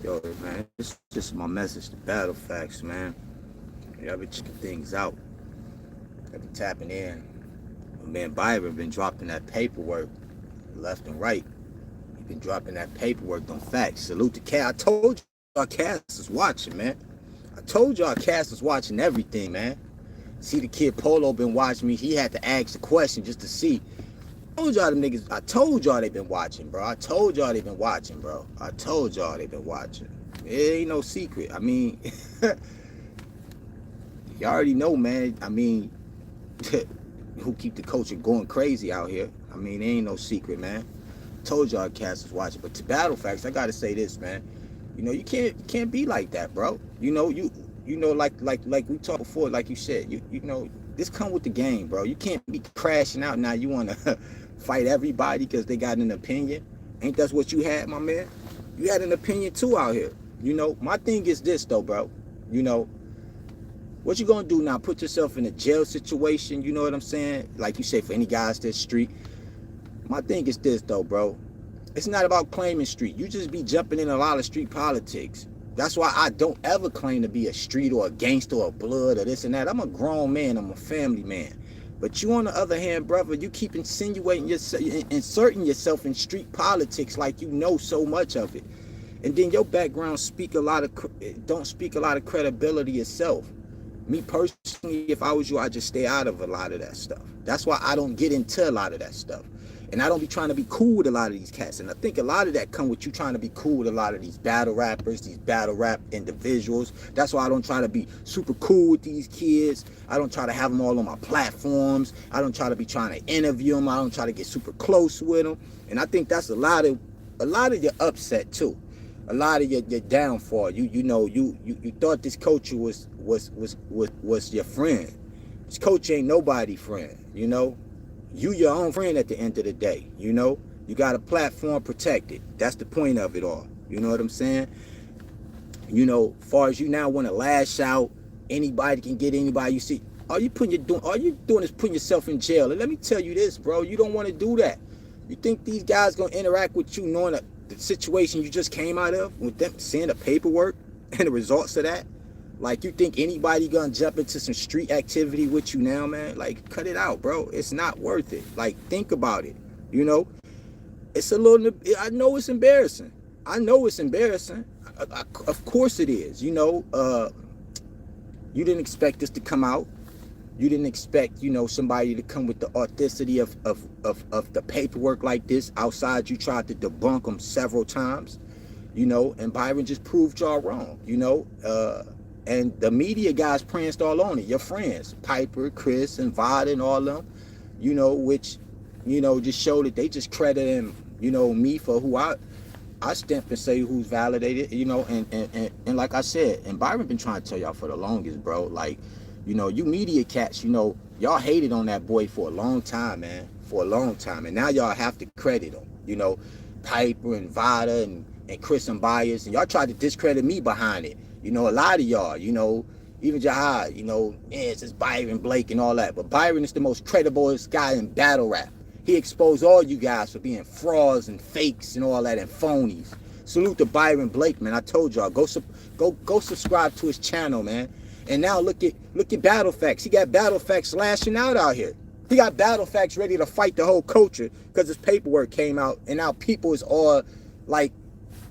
Yo, man, it's just my message to Battle Factz, man. Y'all be checking things out. I be tapping in. Man, Byron been dropping that paperwork left and right. He been dropping that paperwork on Factz. Salute to Cass. I told y'all Cass is watching, man. I told y'all Cass was watching everything, man. See the kid Polo been watching me. He had to ask the question just to see. I told y'all them niggas. I told y'all they been watching, bro. I told y'all they been watching, bro. I told y'all they been watching. It ain't no secret. I mean, you already know, man. I mean, who keep the culture going crazy out here? I mean, it ain't no secret, man. Told y'all Cass was watching, but to Battle Factz, I gotta say this, man. You know, you can't be like that, bro. Like we talked before, like you said, you know, this come with the game, bro. You can't be crashing out now. You wanna fight everybody because they got an opinion. Ain't that what you had, my man? You had an opinion too out here. You know, my thing is this though, bro. You know, what you gonna do now? Put yourself in a jail situation, you know what I'm saying? Like you say, for any guys that street. My thing is this though, bro. It's not about claiming street. You just be jumping in a lot of street politics. That's why I don't ever claim to be a street or a gangster or a blood or this and that. I'm a grown man. I'm a family man. But you, on the other hand, brother, you keep insinuating yourself, inserting yourself in street politics like you know so much of it. And then your background don't speak a lot of credibility itself. Me personally, if I was you, I'd just stay out of a lot of that stuff. That's why I don't get into a lot of that stuff. And I don't be trying to be cool with a lot of these cats. And I think a lot of that come with you trying to be cool with a lot of these battle rappers, these battle rap individuals. That's why I don't try to be super cool with these kids. I don't try to have them all on my platforms. I don't try to be trying to interview them. I don't try to get super close with them. And I think that's a lot of your upset too. A lot of your downfall. You thought this coach was your friend. This coach ain't nobody friend, you know. You your own friend at the end of the day, you know. You got a platform protected. That's the point of it all. You know what I'm saying? You know, as far as you now want to lash out, anybody can get anybody you see. All you doing is putting yourself in jail. And let me tell you this, bro. You don't want to do that. You think these guys gonna interact with you knowing the situation you just came out of, with them seeing the paperwork and the results of that? Like, you think anybody gonna jump into some street activity with you now, man? Like, cut it out, bro. It's not worth it. Like, think about it. You know, it's a little. I know it's embarrassing. I know it's embarrassing. Of course it is. You know, you didn't expect this to come out. You didn't expect, you know, somebody to come with the authenticity of the paperwork like this outside. You tried to debunk them several times, you know, and Byron just proved y'all wrong, you know. And the media guys pranced all on it. Your friends, Piper, Chris, and Vada, and all of them, you know, which, you know, just showed that they just credited, you know, me for who I stamp and say who's validated, you know, and like I said, and Byron been trying to tell y'all for the longest, bro. Like, you know, you media cats, you know, y'all hated on that boy for a long time, man, for a long time, and now y'all have to credit him, you know, Piper and Vada and chrisunbias, and y'all tried to discredit me behind it. You know, a lot of y'all, you know, even Jihad, you know, it's just Byron Blake and all that. But Byron is the most crediblest guy in battle rap. He exposed all you guys for being frauds and fakes and all that and phonies. Salute to Byron Blake, man. I told y'all, go subscribe to his channel, man. And now look at Battle Factz. He got Battle Factz lashing out here. He got Battle Factz ready to fight the whole culture because his paperwork came out, and now people is all like,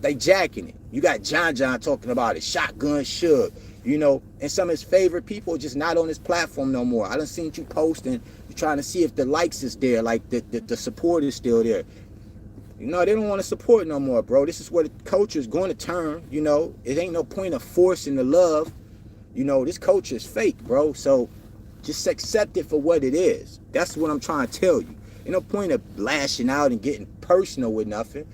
they jacking it. You got John talking about it, Shotgun Suge, you know, and some of his favorite people are just not on his platform no more. I done seen you posting, you're trying to see if the likes is there, like the support is still there. You know, they don't want to support no more, bro. This is where the culture is going to turn, you know. It ain't no point of forcing the love. You know, this culture is fake, bro. So just accept it for what it is. That's what I'm trying to tell you. Ain't no point of lashing out and getting personal with nothing.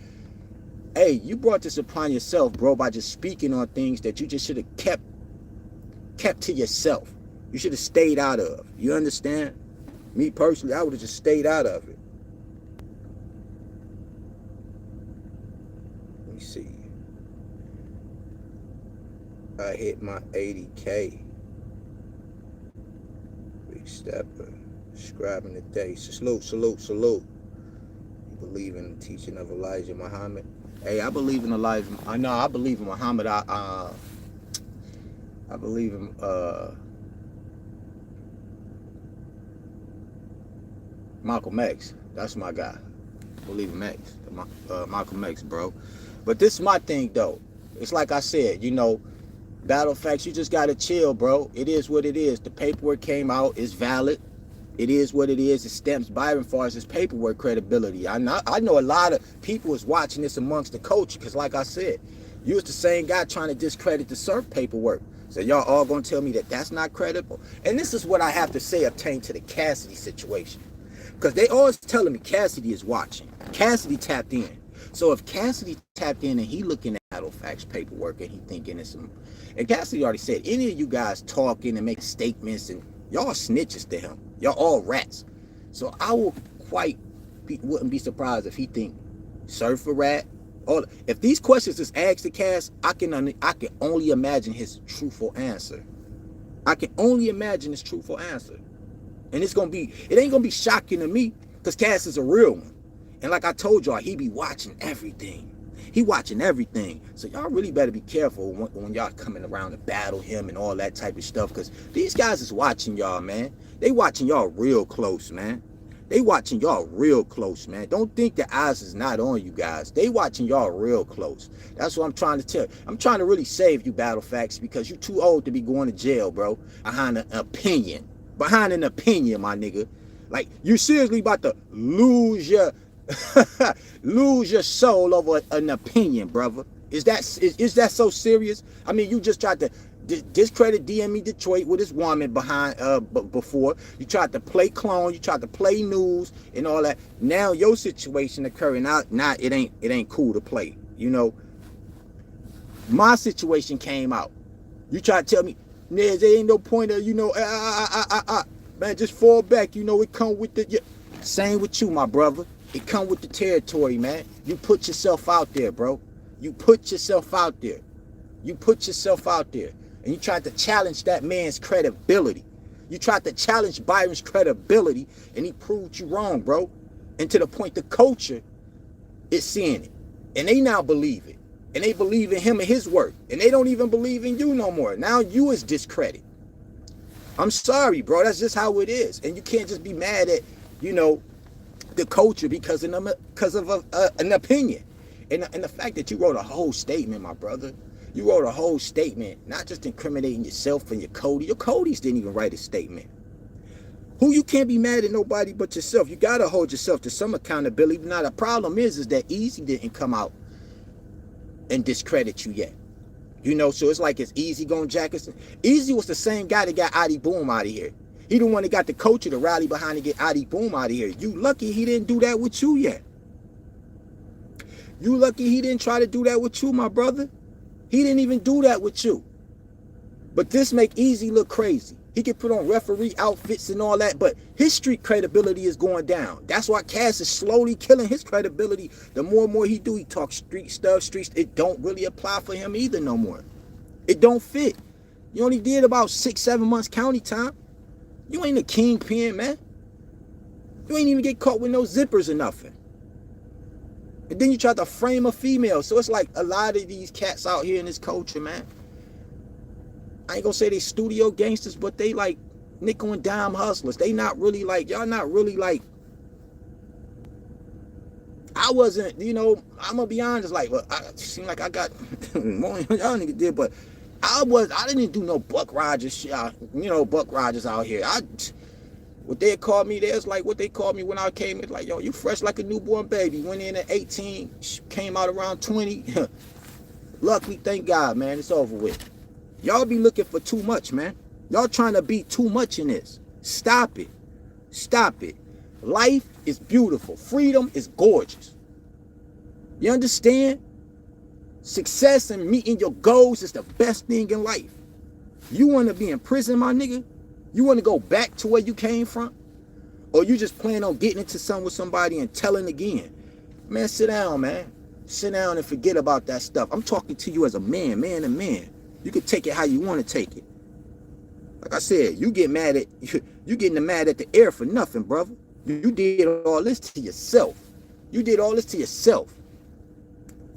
Hey, you brought this upon yourself, bro, by just speaking on things that you just should have kept to yourself. You should have stayed out of. You understand? Me personally, I would have just stayed out of it. Let me see. I hit my 80K. Big stepper. Scribing the day. Salute. You believe in the teaching of Elijah Muhammad? Hey, I believe in the life. I know. I believe in Muhammad. I believe in Malcolm X. That's my guy. I believe in X. Malcolm X, bro. But this is my thing, though. It's like I said, you know, battle facts. You just gotta chill, bro. It is what it is. The paperwork came out. It's valid. It is what it is. It stamps Byron as far as his paperwork credibility. I know a lot of people is watching this amongst the culture because, like I said, you was the same guy trying to discredit the surf paperwork. So y'all all gonna tell me that that's not credible? And this is what I have to say obtain to the Cassidy situation. Because they always telling me Cassidy is watching. Cassidy tapped in. So if Cassidy tapped in and he looking at battle facts paperwork and he thinking it's some, and Cassidy already said, any of you guys talking and making statements and y'all snitches to him. Y'all all rats. So I wouldn't be surprised if he think surf a rat. Or if these questions is asked to Cass, I can only imagine his truthful answer. I can only imagine his truthful answer. And it ain't gonna be shocking to me because Cass is a real one. And like I told y'all, he be watching everything. He watching everything. So y'all really better be careful when y'all coming around to battle him and all that type of stuff. Because these guys is watching y'all, man. They watching y'all real close, man. They watching y'all real close, man. Don't think the eyes is not on you guys. They watching y'all real close. That's what I'm trying to tell you. I'm trying to really save you, battle facts, because you're too old to be going to jail, bro. Behind an opinion. Behind an opinion, my nigga. Like, you seriously about to lose your soul over an opinion, brother. Is that so serious? I mean, you just tried to discredit DME Detroit with his woman behind before. You tried to play clone, you tried to play news and all that. Now your situation occurring, now it ain't cool to play. You know, my situation came out. You try to tell me, there ain't no point of, you know, man, just fall back. You know, it come with the same with you, my brother. It come with the territory, man. You put yourself out there, bro. You put yourself out there. You put yourself out there. And you tried to challenge that man's credibility. You tried to challenge Byron's credibility, and he proved you wrong, bro. And to the point the culture is seeing it. And they now believe it. And they believe in him and his work. And they don't even believe in you no more. Now you is discredit. I'm sorry, bro. That's just how it is. And you can't just be mad at, you know, the culture because of an opinion. And the fact that you wrote a whole statement, my brother. You wrote a whole statement, not just incriminating yourself and your Cody. Your Codys didn't even write a statement. Who you can't be mad at nobody but yourself. You got to hold yourself to some accountability. Now, the problem is that Easy didn't come out and discredit you yet. You know, so it's like it's Easy going Jackson. Easy was the same guy that got Adi Boom out of here. He the one that got the culture to rally behind and get Adi Boom out of here. You lucky he didn't do that with you yet. You lucky he didn't try to do that with you, my brother. He didn't even do that with you. But this make Easy look crazy. He can put on referee outfits and all that, but his street credibility is going down. That's why Cass is slowly killing his credibility. The more and more he do, he talks street stuff, streets. It don't really apply for him either no more. It don't fit. You only did about 6-7 months county time. You ain't a kingpin, man. You ain't even get caught with no zippers or nothing. And then you try to frame a female. So it's like a lot of these cats out here in this culture, man. I ain't gonna say they studio gangsters, but they like nickel and dime hustlers. They not really like, y'all not really like, I wasn't, you know, I'm gonna be honest, like, well, I seem like I got more than y'all niggas did, but I didn't do no Buck Rogers shit, you know, Buck Rogers out here. What they called me, there's like what they called me when I came in, like, yo, you fresh like a newborn baby. Went in at 18, came out around 20. Luckily, thank God, man, it's over with. Y'all be looking for too much, man. Y'all trying to be too much in this. Stop it. Stop it. Life is beautiful. Freedom is gorgeous. You understand? Success and meeting your goals is the best thing in life. You want to be in prison, my nigga? You want to go back to where you came from? Or you just plan on getting into something with somebody and telling again? Man, sit down, man. Sit down and forget about that stuff. I'm talking to you as a man, man to man. You can take it how you want to take it. Like I said, you getting mad at the air for nothing, brother. You did all this to yourself. You did all this to yourself.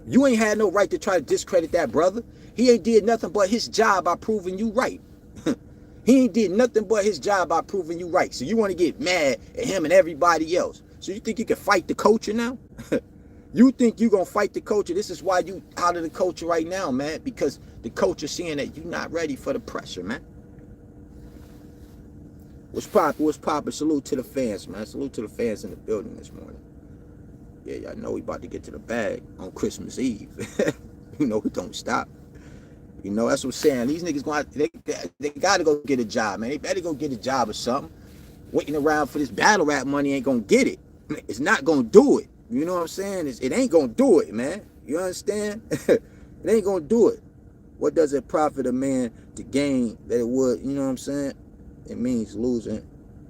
You ain't had no right to try to discredit that brother. He ain't did nothing but his job by proving you right. He ain't did nothing but his job by proving you right. So you want to get mad at him and everybody else. So you think you can fight the culture now? You think you going to fight the culture? This is why you out of the culture right now, man. Because the culture seeing that you're not ready for the pressure, man. What's poppin'? What's poppin'? Salute to the fans, man. Salute to the fans in the building this morning. Yeah, y'all know we about to get to the bag on Christmas Eve. You know, we don't stop. You know, that's what I'm saying. These niggas they gotta go get a job, man. They better go get a job or something. Waiting around for this battle rap money ain't gonna get it. It's not gonna do it. You know what I'm saying? It ain't gonna do it, man. You understand? It ain't gonna do it. What does it profit a man to gain that it would? You know what I'm saying? It means losing.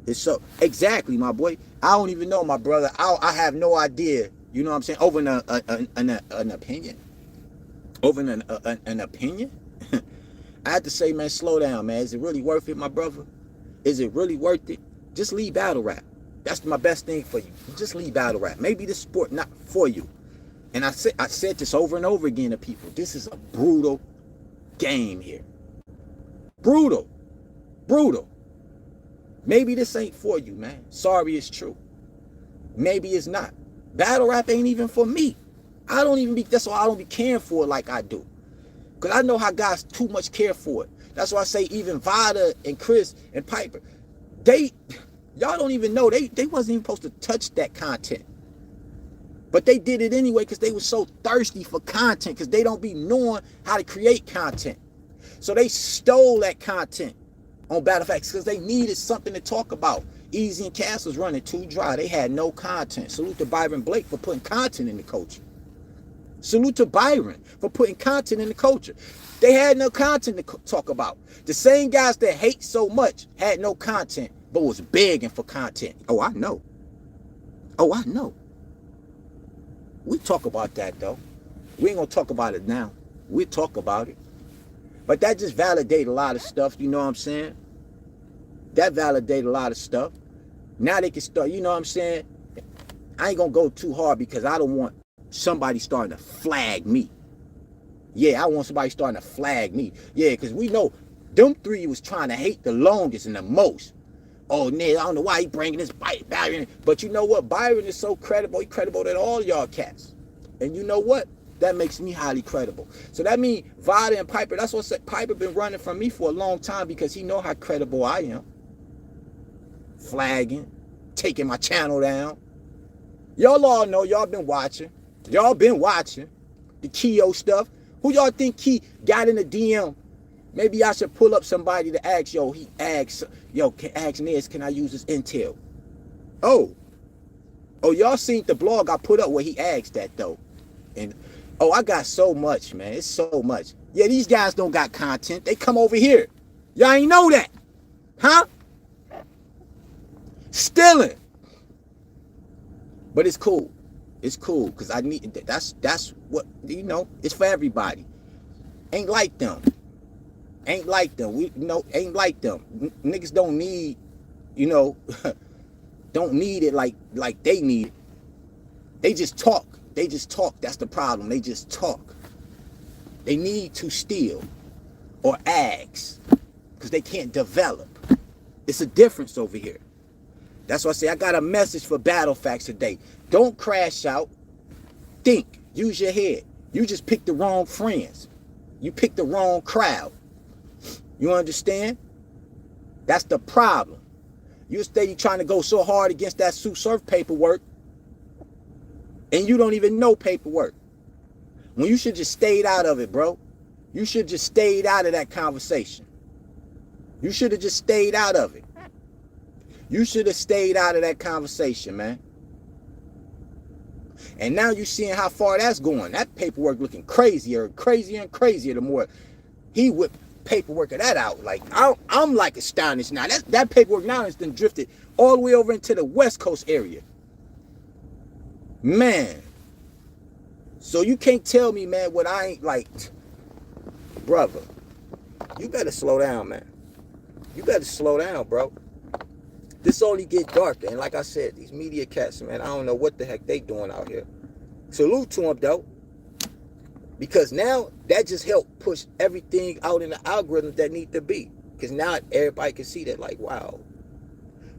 It's so exactly, my boy. I don't even know, my brother. I have no idea. You know what I'm saying? Over an opinion. Over an opinion. I have to say, man, slow down, man. Is it really worth it, my brother? Is it really worth it? Just leave battle rap. That's my best thing for you. Just leave battle rap. Maybe this sport not for you. And I said this over and over again to people. This is a brutal game here. Brutal. Brutal. Maybe this ain't for you, man. Sorry, it's true. Maybe it's not. Battle rap ain't even for me. That's why I don't be caring for it like I do. Because I know how guys too much care for it. That's why I say even Vada and Chris and Piper, y'all don't even know, they wasn't even supposed to touch that content. But they did it anyway because they were so thirsty for content because they don't be knowing how to create content. So they stole that content on Battle Factz because they needed something to talk about. Easy and Cass was running too dry. They had no content. Salute to Byron Blake for putting content in the culture. Salute to Byron for putting content in the culture. They had no content to talk about. The same guys that hate so much had no content, but was begging for content. Oh, I know. Oh, I know. We talk about that, though. We ain't going to talk about it now. We'll talk about it. But that just validated a lot of stuff, you know what I'm saying? That validated a lot of stuff. Now they can start, you know what I'm saying? I ain't going to go too hard because I don't want somebody starting to flag me. Yeah, I want somebody starting to flag me. Yeah, because we know them three was trying to hate the longest and the most. Oh, Ned, I don't know why he bringing this Byron. But you know what? Byron is so credible. He credible than all y'all cats. And you know what? That makes me highly credible. So that means Vada and Piper, that's what I said. Piper been running from me for a long time because he know how credible I am. Flagging, taking my channel down. Y'all all know, y'all been watching. Y'all been watching the Keo stuff. Who y'all think Key got in the DM? Maybe I should pull up somebody to ask, ask Nez, can I use this intel? Oh, y'all seen the blog I put up where he asked that though. And oh, I got so much, man. It's so much. Yeah, these guys don't got content. They come over here. Y'all ain't know that. Huh? Stealing. But it's cool. It's cool because I need that's what, you know, it's for everybody. Ain't like them. Ain't like them. Ain't like them. Niggas don't need, you know, don't need it like they need it. They just talk. They just talk. That's the problem. They just talk. They need to steal or ask because they can't develop. It's a difference over here. That's why I say I got a message for Battle Factz today. Don't crash out. Think. Use your head. You just picked the wrong friends. You picked the wrong crowd. You understand? That's the problem. You steady trying to go so hard against that Sue Surf paperwork, and you don't even know paperwork. When you should just stayed out of it, bro. You should just stayed out of that conversation. You should have just stayed out of it. You should have stayed out of that conversation, man. And now you're seeing how far that's going. That paperwork looking crazier and crazier the more he whipped paperwork of that out. Like, I'm like astonished now. That paperwork now has been drifted all the way over into the West Coast area. Man. So you can't tell me, man, what I ain't like. Brother, you better slow down, man. You better slow down, bro. This only get darker. And like I said, these media cats, man, I don't know what the heck they doing out here. Salute to them, though. Because now that just helped push everything out in the algorithm that need to be. Because now everybody can see that, like, wow,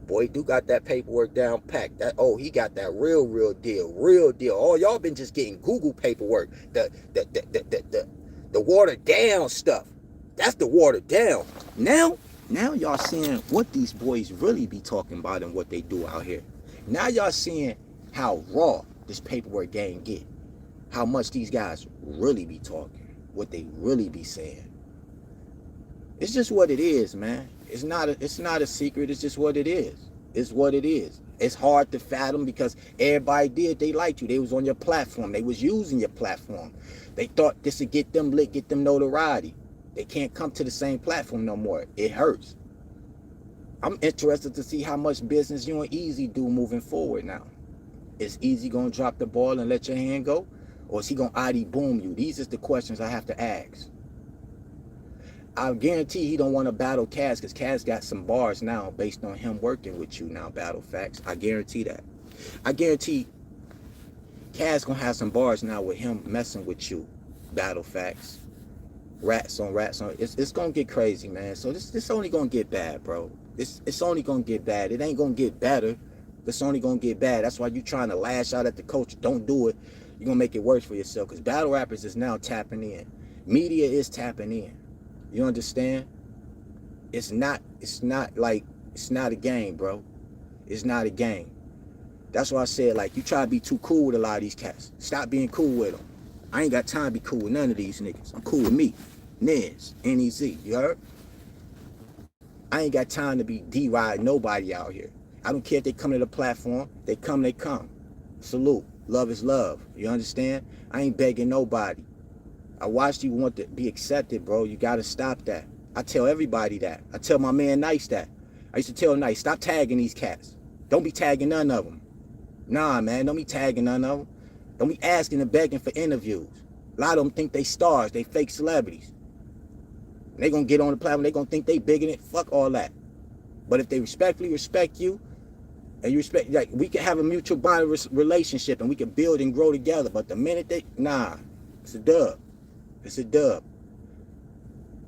boy, do got that paperwork down packed. That, oh, he got that real deal. Oh, y'all been just getting Google paperwork. The watered down stuff. That's the watered down. Now y'all seeing what these boys really be talking about and what they do out here. Now y'all seeing how raw this paperwork game get. How much these guys really be talking. What they really be saying. It's just what it is, man. It's not a secret. It's just what it is. It's what it is. It's hard to fathom because everybody did. They liked you. They was on your platform. They was using your platform. They thought this would get them lit, get them notoriety. They can't come to the same platform no more. It hurts. I'm interested to see how much business you and Easy do moving forward now. Is Easy going to drop the ball and let your hand go? Or is he going to ID boom you? These are the questions I have to ask. I guarantee he don't want to battle Cass because Cass got some bars now based on him working with you now, Battle Factz. I guarantee that. I guarantee Cass going to have some bars now with him messing with you, Battle Factz. Rats on. It's going to get crazy, man. So this only going to get bad, bro. It's only going to get bad. It ain't going to get better. It's only going to get bad. That's why you trying to lash out at the coach. Don't do it. You're going to make it worse for yourself because battle rappers is now tapping in. Media is tapping in. You understand? It's not a game, bro. It's not a game. That's why I said, like, you try to be too cool with a lot of these cats. Stop being cool with them. I ain't got time to be cool with none of these niggas. I'm cool with me. Nez, N-E-Z, you heard? I ain't got time to be D-ride nobody out here. I don't care if they come to the platform. They come. Salute. Love is love. You understand? I ain't begging nobody. I watched you want to be accepted, bro. You got to stop that. I tell everybody that. I tell my man Nice that. I used to tell Nice, stop tagging these cats. Don't be tagging none of them. Nah, man, don't be tagging none of them. Don't be asking and begging for interviews. A lot of them think they stars. They fake celebrities. They going to get on the platform. They going to think they bigger than it. Fuck all that. But if they respectfully respect you, and you respect, like, we can have a mutual bond relationship and we can build and grow together. But the minute it's a dub. It's a dub.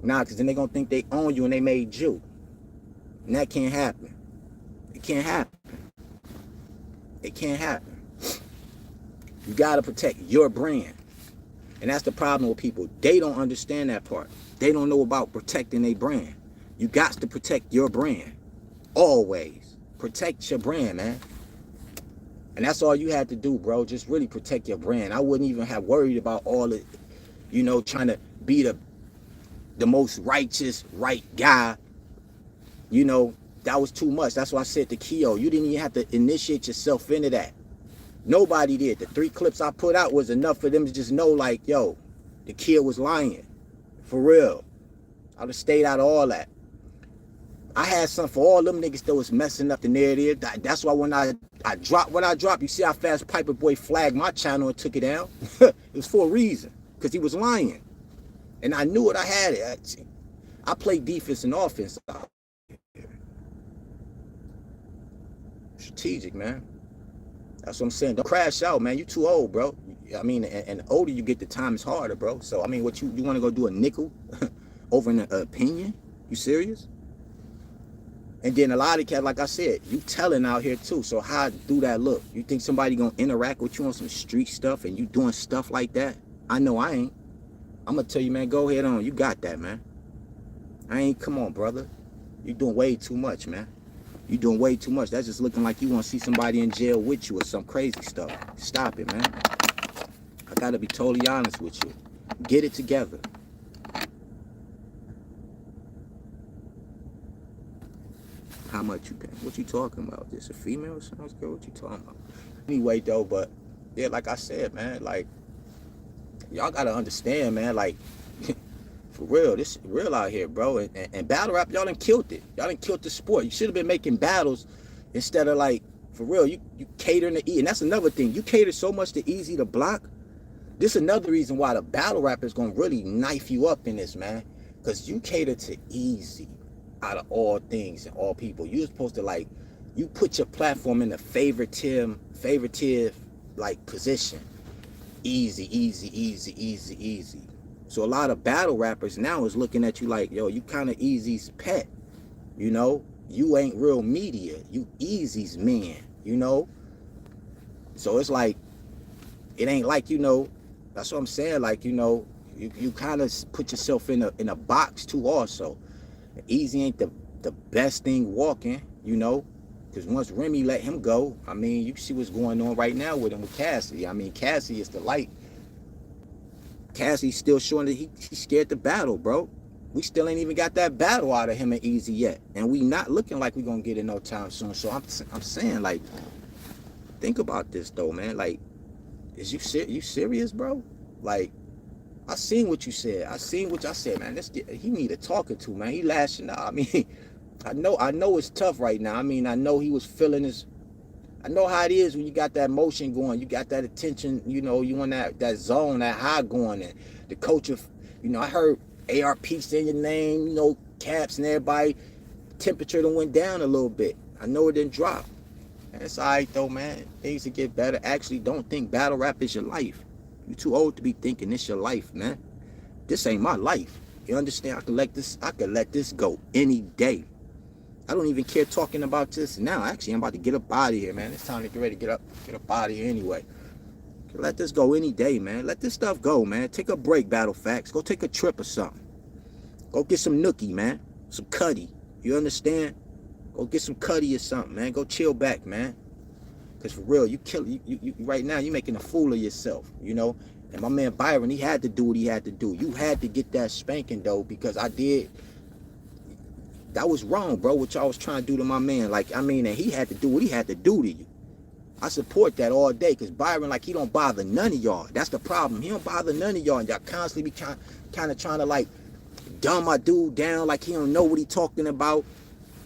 Nah, because then they're going to think they own you and they made you. And that can't happen. It can't happen. It can't happen. You got to protect your brand. And that's the problem with people. They don't understand that part. They don't know about protecting their brand. You got to protect your brand. Always. Protect your brand, man. And that's all you had to do, bro. Just really protect your brand. I wouldn't even have worried about all the, trying to be the most righteous, right guy. That was too much. That's why I said to Keo, you didn't even have to initiate yourself into that. Nobody did. The 3 clips I put out was enough for them to just know, like, yo, the kid was lying. For real. I would have stayed out of all that. I had something for all them niggas that was messing up the narrative. That's why when I dropped what I dropped, you see how fast Piper Boy flagged my channel and took it down? It was for a reason. Because he was lying. And I knew it. I had it. I play defense and offense. Strategic, man. That's what I'm saying. Don't crash out, man. You too old, bro. I mean, and the older you get, the time is harder, bro. So, I mean, what you want to go do a nickel over an opinion? You serious? And then a lot of cats, like I said, you telling out here too. So how do that look? You think somebody gonna interact with you on some street stuff and you doing stuff like that? I know I ain't. I'm gonna tell you, man, go ahead on. You got that, man. Come on, brother. You doing way too much, man. You doing way too much. That's just looking like you want to see somebody in jail with you or some crazy stuff. Stop it, man. I gotta be totally honest with you. Get it together. How much you pay? What you talking about? This a female or something? Girl, what you talking about? Anyway, though, but yeah, like I said, man, like y'all gotta understand, man, like for real, this is real out here, bro. And battle rap, y'all done killed it. Y'all done killed the sport. You should have been making battles instead of like, for real, you catering to E. And that's another thing. You cater so much to Easy to block. This is another reason why the battle rapper is gonna really knife you up in this, man. Because you cater to Easy. Out of all things and all people, you're supposed to, like, you put your platform in a favoritive like position. easy, easy, easy, easy, easy. So a lot of battle rappers now is looking at you like, yo, you kind of Easy's pet, you know? You ain't real media. You Easy's man, you know? So it's like, it ain't like, you know, that's what I'm saying. Like, you know, you kind of put yourself in a box too also. Easy ain't the best thing walking, you know? Because once Remy let him go, I mean, you see what's going on right now with him with Cassidy. I mean, Cassidy is the light. Cassidy's still showing that he's scared to battle, bro. We still ain't even got that battle out of him and Easy yet. And we not looking like we gonna get it no time soon. So I'm saying, like, think about this, though, man. Like, is you serious, bro? Like, I seen what you said. I seen what y'all said, man. He need a talking to, man. He lashing out. I mean, I know it's tough right now. I mean, I know he was feeling his. I know how it is when you got that motion going, you got that attention, you know, you in that zone, that high going, and the coach of, you know, I heard ARP saying your name, you know, Caps and everybody, temperature done went down a little bit. I know it didn't drop. That's all right though, man. Things to get better. Actually, don't think battle rap is your life. You're too old to be thinking this your life, man. This ain't my life. You understand? I could let this go any day. I don't even care talking about this now. Actually, I'm about to get up out of here, man. It's time to get ready to get up out of here anyway. Let this go any day, man. Let this stuff go, man. Take a break, Battle Factz. Go take a trip or something. Go get some nookie, man. Some cuddy. You understand? Go get some cuddy or something, man. Go chill back, man. Because for real, you right now, you're making a fool of yourself, you know? And my man Byron, he had to do what he had to do. You had to get that spanking, though, because I did. That was wrong, bro, what y'all was trying to do to my man. Like, I mean, and he had to do what he had to do to you. I support that all day, because Byron, like, he don't bother none of y'all. That's the problem. He don't bother none of y'all. And y'all constantly be kind of trying to, like, dumb my dude down like he don't know what he talking about.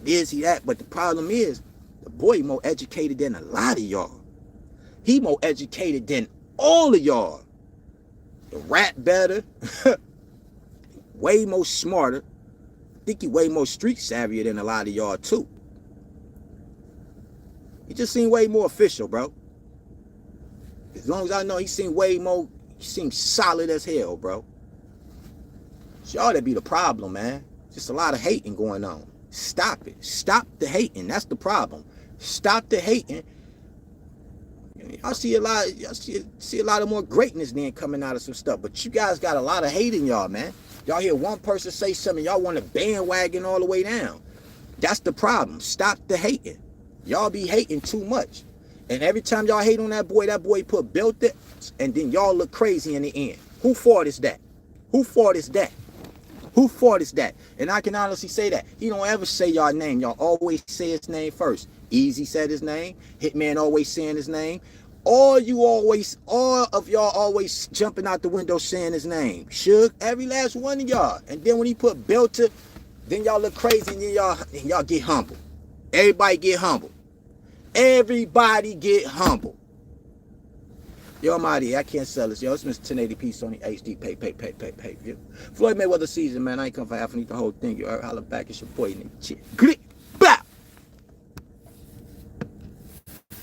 This, he, that. But the problem is, the boy more educated than a lot of y'all. He more educated than all of y'all. The rap better. Way more smarter. I think he way more street savvier than a lot of y'all too. He just seemed way more official, bro. As long as I know, he seemed way more, he seemed solid as hell, bro. It's y'all that be the problem, man. Just a lot of hating going on. Stop it. Stop the hating. That's the problem. Stop the hating. I see a lot of more greatness then coming out of some stuff. But you guys got a lot of hate in y'all, man. Y'all hear one person say something, y'all want to bandwagon all the way down. That's the problem. Stop the hating. Y'all be hating too much. And every time y'all hate on that boy put built it, and then y'all look crazy in the end. Who fault is that? Who fault is that? Who fault is that? And I can honestly say that. He don't ever say y'all name. Y'all always say his name first. Easy said his name. Hitman always saying his name. All of y'all always jumping out the window saying his name. Suge, every last one of y'all. And then when he put Belter, then y'all look crazy and then y'all get humble. Everybody get humble. Everybody get humble. Yo, I'm out of here. I can't sell this. Yo, it's Mr. 1080p Sony HD. Pay. Floyd Mayweather season, man. I ain't come for half. I need the whole thing. You heard? Holla back. It's your boy. Nigga.